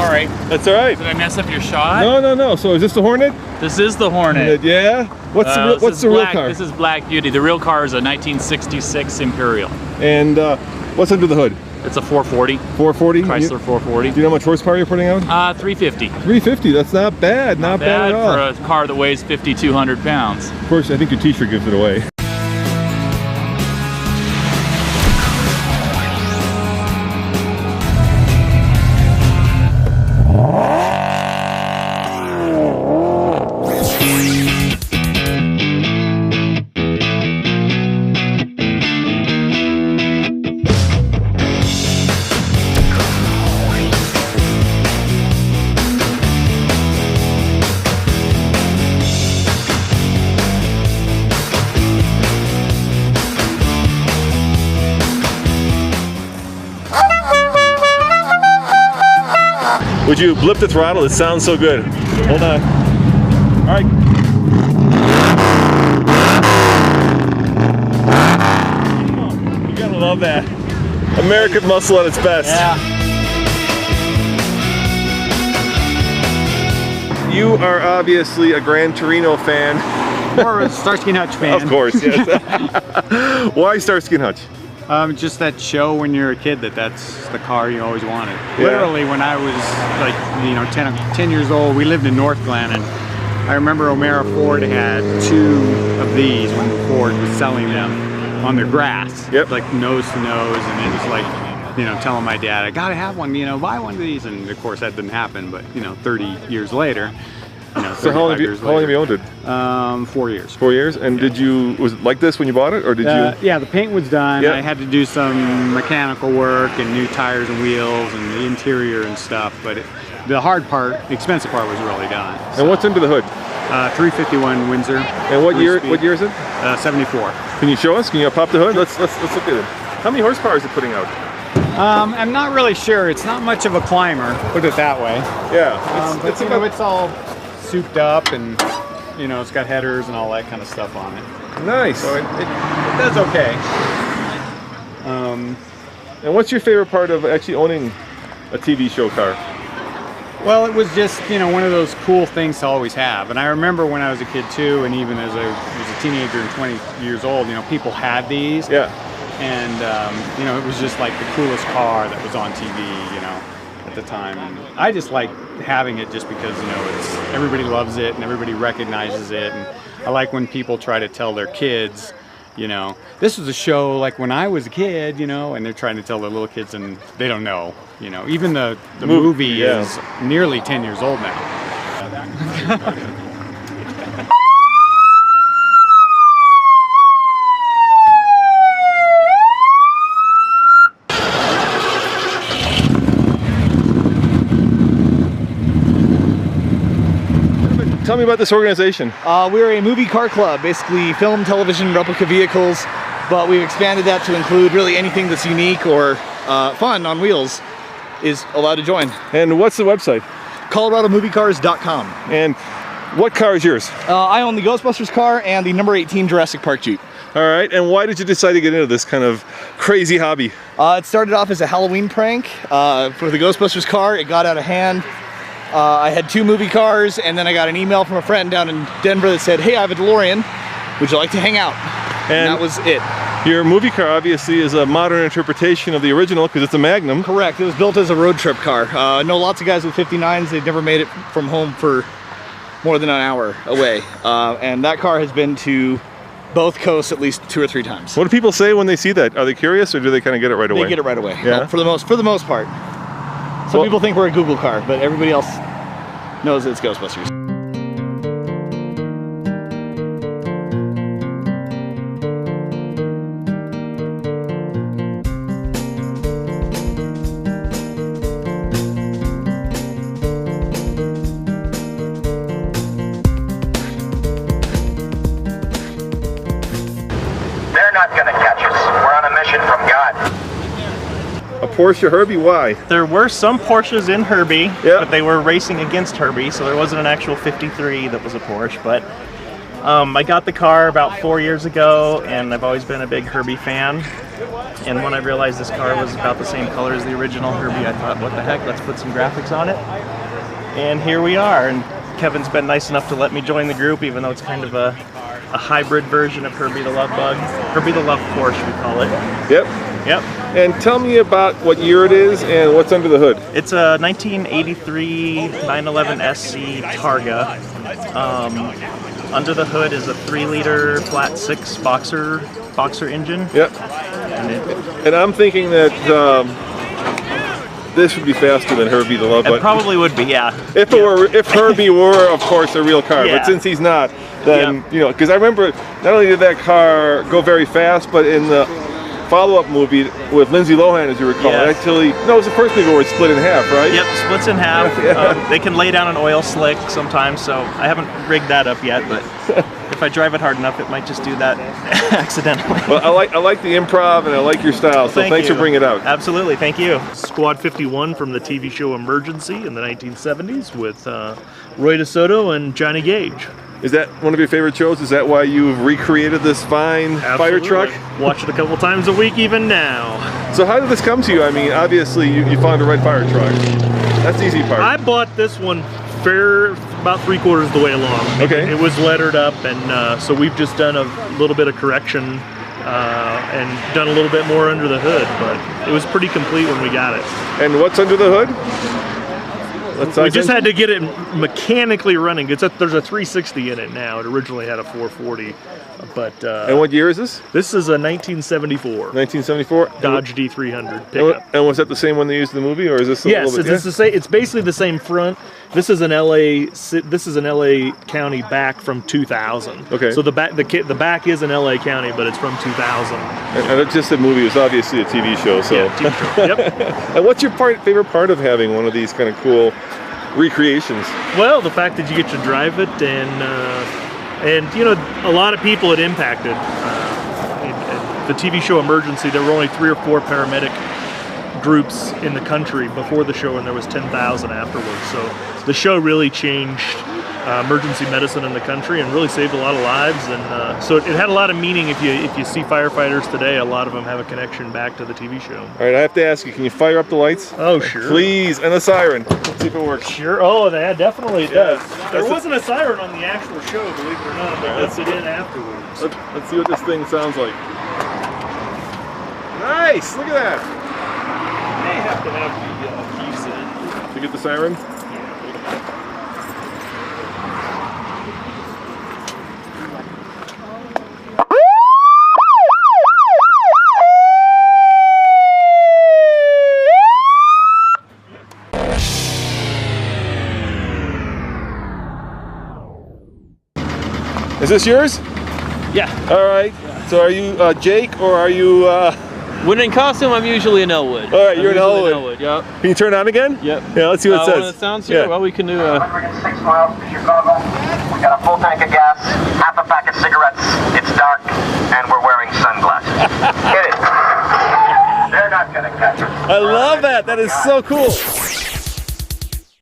sorry. That's all right. Did I mess up your shot? No. So is this the Hornet? This is the Hornet. Yeah. What's the real car? This is Black Beauty. The real car is a 1966 Imperial. And what's under the hood? It's a 440. 440? Chrysler 440. Do you know how much horsepower you're putting out? 350. 350. That's not bad. Not bad at all. For a car that weighs 5,200 pounds. Of course, I think your t-shirt gives it away. Would you blip the throttle? It sounds so good. Hold on. All right. You gotta love that. American muscle at its best. Yeah. You are obviously a Gran Torino fan. Or a Starsky and Hutch fan. Of course, yes. Why Starsky and Hutch? Just that show when you're a kid that's the car you always wanted. Yeah. Literally when I was like, 10 years old, we lived in North Glen, and I remember O'Mara Ford had 2 of these when Ford was selling them on their grass. Yep. Like nose to nose, and it was like, telling my dad, I gotta have one, buy one of these. And of course that didn't happen, but 30 years later, so how long have you owned it? 4 years. 4 years? And was it like this when you bought it, or did you? Yeah, the paint was done. Yeah. I had to do some mechanical work and new tires and wheels and the interior and stuff, but the hard part, the expensive part, was really done. So, And what's under the hood? 351 Windsor. And what year? Speed. What year is it? 74. Can you show us? Can you pop the hood? Let's look at it. How many horsepower is it putting out? I'm not really sure. It's not much of a climber, put it that way. Yeah, It's all souped up, and it's got headers and all that kind of stuff on it. nice. So it does okay. And what's your favorite part of actually owning a TV show car? Well, it was just, one of those cool things to always have. And I remember when I was a kid too, and even as I was a teenager and 20 years old, people had these. Yeah. And, it was just like the coolest car that was on TV, at the time. And I just like having it just because, everybody loves it and everybody recognizes it. And I like when people try to tell their kids, this was a show like when I was a kid, and they're trying to tell their little kids and they don't know, even the movie is nearly 10 years old now. Tell me about this organization. We're a movie car club, basically film, television, replica vehicles, but we've expanded that to include really anything that's unique or fun on wheels is allowed to join. And what's the website? ColoradoMovieCars.com. And what car is yours? I own the Ghostbusters car and the number 18 Jurassic Park Jeep. All right, and why did you decide to get into this kind of crazy hobby? It started off as a Halloween prank for the Ghostbusters car. It got out of hand. I had 2 movie cars, and then I got an email from a friend down in Denver that said, hey, I have a DeLorean. Would you like to hang out? And that was it. Your movie car obviously is a modern interpretation of the original because it's a Magnum. Correct. It was built as a road trip car. I know lots of guys with 59s, they've never made it from home for more than an hour away. And that car has been to both coasts at least 2 or 3 times. What do people say when they see that? Are they curious, or do they kind of get it right away? They get it right away. Yeah. Well, for the most part. Some people think we're a Google car, but everybody else knows that it's Ghostbusters. They're not gonna catch us. We're on a mission from God. A Porsche Herbie, why? There were some Porsches in Herbie, Yeah. but they were racing against Herbie, so there wasn't an actual 53 that was a Porsche. But I got the car about 4 years ago, and I've always been a big Herbie fan. And when I realized this car was about the same color as the original Herbie, I thought, what the heck, let's put some graphics on it. And here we are. And Kevin's been nice enough to let me join the group, even though it's kind of a hybrid version of Herbie the Love Bug. Herbie the Love Porsche, we call it. Yep. Yep. And tell me about what year it is and what's under the hood. It's a 1983 911 SC Targa. Under the hood is a 3-liter flat 6 boxer engine. Yep. And I'm thinking that this would be faster than Herbie the Love Bug. It probably would be, yeah. If Herbie were, of course, a real car, but since he's not, then you know, because I remember not only did that car go very fast, but in the follow-up movie with Lindsay Lohan, as you recall, actually, no, it was the first movie where it's split in half, right? Yep, splits in half. They can lay down an oil slick sometimes, so I haven't rigged that up yet, but if I drive it hard enough, it might just do that accidentally. Well, I like the improv and I like your style, so thanks for bringing it out. Absolutely, thank you. Squad 51 from the TV show Emergency in the 1970s with Roy DeSoto and Johnny Gage. Is that one of your favorite shows? Is that why you've recreated this fine fire truck? Watch it a couple times a week even now. So how did this come to you? I mean, obviously you found the right fire truck. That's the easy part. I bought this one about 3/4 of the way along. Okay. It was lettered up, and so we've just done a little bit of correction and done a little bit more under the hood, but it was pretty complete when we got it. And what's under the hood? We just had to get it mechanically running. There's a 360 in it now. It originally had a 440, but and what year is this? This is a 1974. 1974. Dodge D300 pickup. And was that the same one they used in the movie, or is this? Yes, it's the same. It's basically the same front. This is an LA. This is an LA County back from 2000. Okay. So the back is an LA County, but it's from 2000. And it's just a movie. It's obviously a TV show. So. Yeah, TV show. Yep. And what's your favorite part of having one of these kind of cool recreations? Well, the fact that you get to drive it, and you know, a lot of people it impacted. In the TV show Emergency, there were only 3 or 4 paramedic groups in the country before the show, and there was 10,000 afterwards. So the show really changed emergency medicine in the country and really saved a lot of lives. And so it had a lot of meaning. If you see firefighters today, a lot of them have a connection back to the TV show. All right, I have to ask you, can you fire up the lights? Oh, sure. Please, and the siren. Let's see if it works. Sure. Oh, that definitely does. There wasn't a siren on the actual show, believe it or not, but that's it in afterwards. Let's see what this thing sounds like. Nice, look at that. May have to have the keys in. To get the siren? Is this yours? Yeah. All right. So are you Jake, or are you... When in costume, I'm usually in Elwood. All right, you're in Elwood. Yep. Can you turn it on again? Yep. Yeah, let's see what it says. It sounds here. Yeah. Well, we can do 106 miles to Chicago. We got a full tank of gas, half a pack of cigarettes. It's dark, and we're wearing sunglasses. Hit it. They're not gonna catch us. I love that. That is so cool.